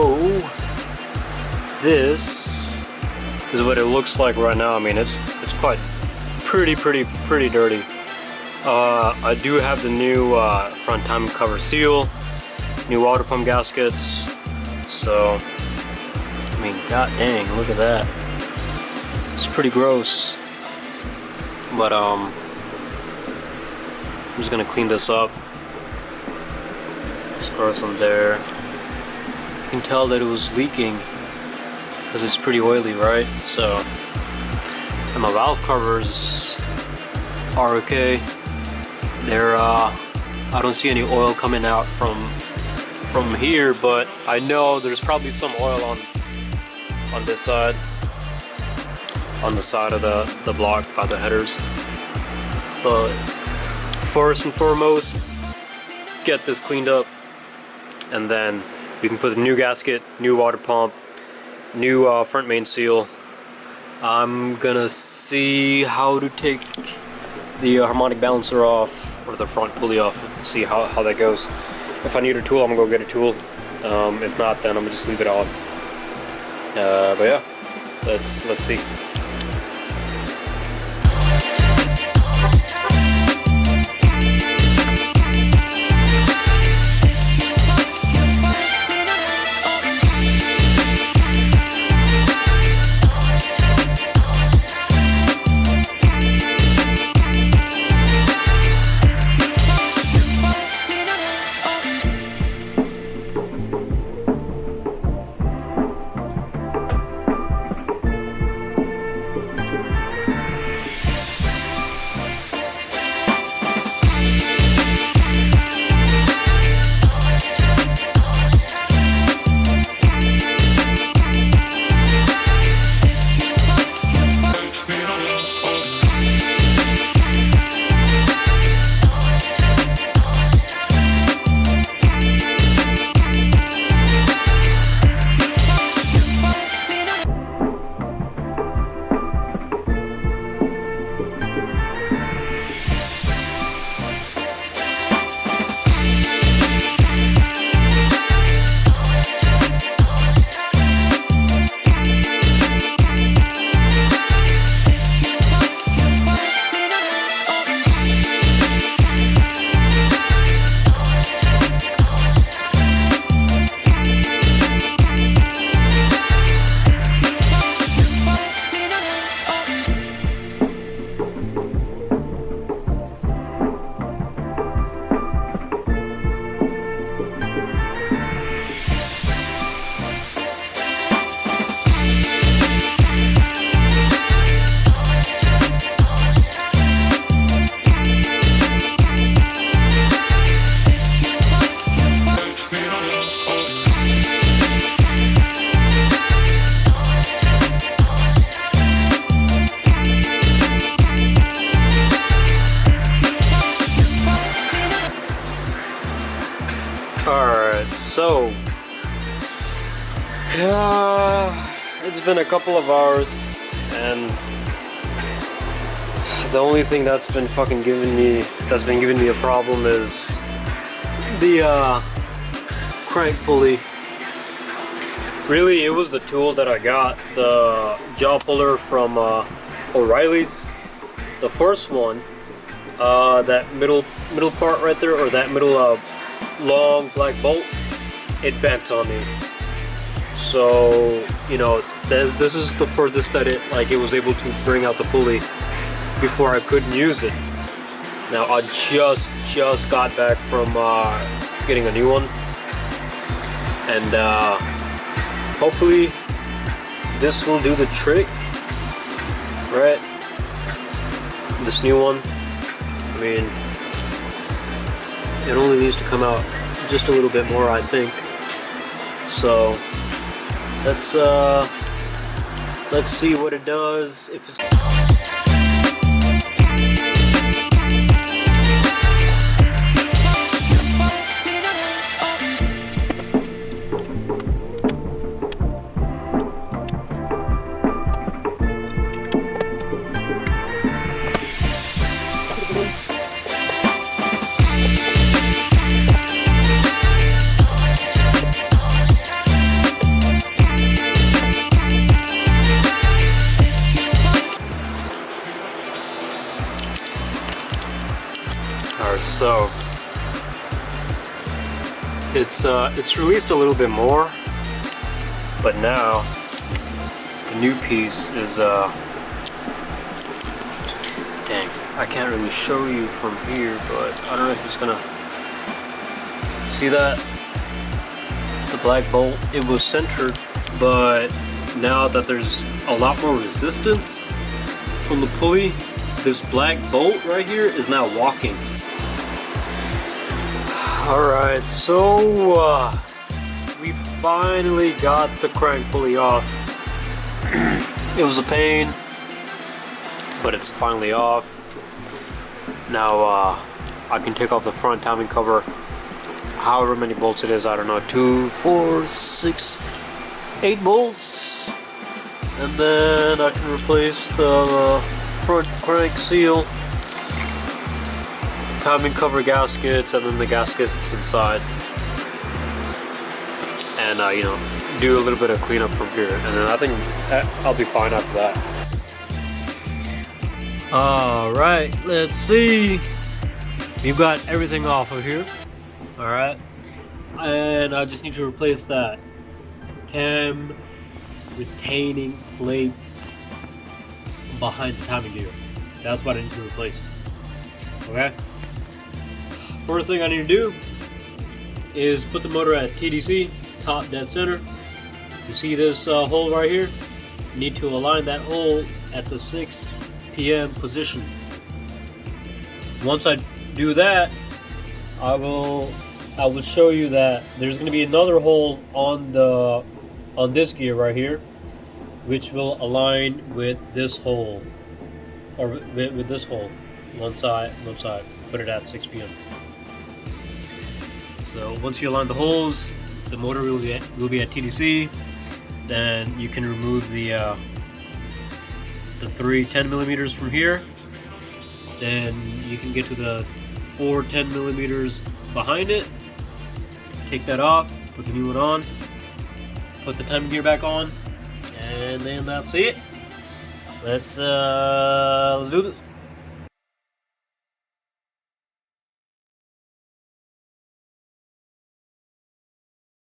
So this is what it looks like right now. I mean, it's quite pretty dirty. I do have the new front time cover seal, new water pump gaskets. So I mean, god dang, look at that. It's pretty gross. But I'm just gonna clean this up. Start from there. You can tell that it was leaking because it's pretty oily, right? So, and my valve covers are okay. They're I don't see any oil coming out from here, but I know there's probably some oil on this side, on the side of the block by the headers. But first and foremost, get this cleaned up, and then we can put a new gasket, new water pump, new front main seal. I'm gonna see how to take the harmonic balancer off, or the front pulley off, see how that goes. If I need a tool, I'm gonna go get a tool. If not, then I'm gonna just leave it on. But yeah, let's see. Alright, so it's been a couple of hours, and the only thing that's been giving me a problem is the crank pulley. Really, it was the tool that I got, the jaw puller from O'Reilly's, the first one, that middle part right there, or that middle long black bolt, it bent on me. So, you know, this is the furthest that it was able to bring out the pulley before I couldn't use it. Now I just got back from getting a new one, and hopefully this will do the trick, right? This new one, I mean, it only needs to come out just a little bit more, I think. So let's see what it does. If it's it's released a little bit more, but now the new piece is dang, I can't really show you from here, but I don't know if it's gonna see that the black bolt, it was centered, but now that there's a lot more resistance from the pulley, this black bolt right here is now walking. Alright, so we finally got the crank pulley off. It was a pain, but it's finally off. Now I can take off the front timing cover, however many bolts it is, I don't know, 2, 4, 6, 8 bolts, and then I can replace the front crank seal, timing cover gaskets, and then the gaskets inside, and you know, do a little bit of cleanup from here, and then I think I'll be fine after that. Alright, let's see. We've got everything off of here. Alright, and I just need to replace that cam retaining plates behind the timing gear. That's what I need to replace. Okay, first thing I need to do is put the motor at TDC, top dead center. You see this hole right here? You need to align that hole at the 6 p.m. position. Once I do that, I will show you that there's going to be another hole on this gear right here, which will align with this hole, or with this hole, one side. Put it at 6 p.m. So once you align the holes, the motor will be at TDC. Then you can remove the 3 10mm from here. Then you can get to the 4 10mm behind it. Take that off, put the new one on, put the timing gear back on, and then that's it. Let's do this.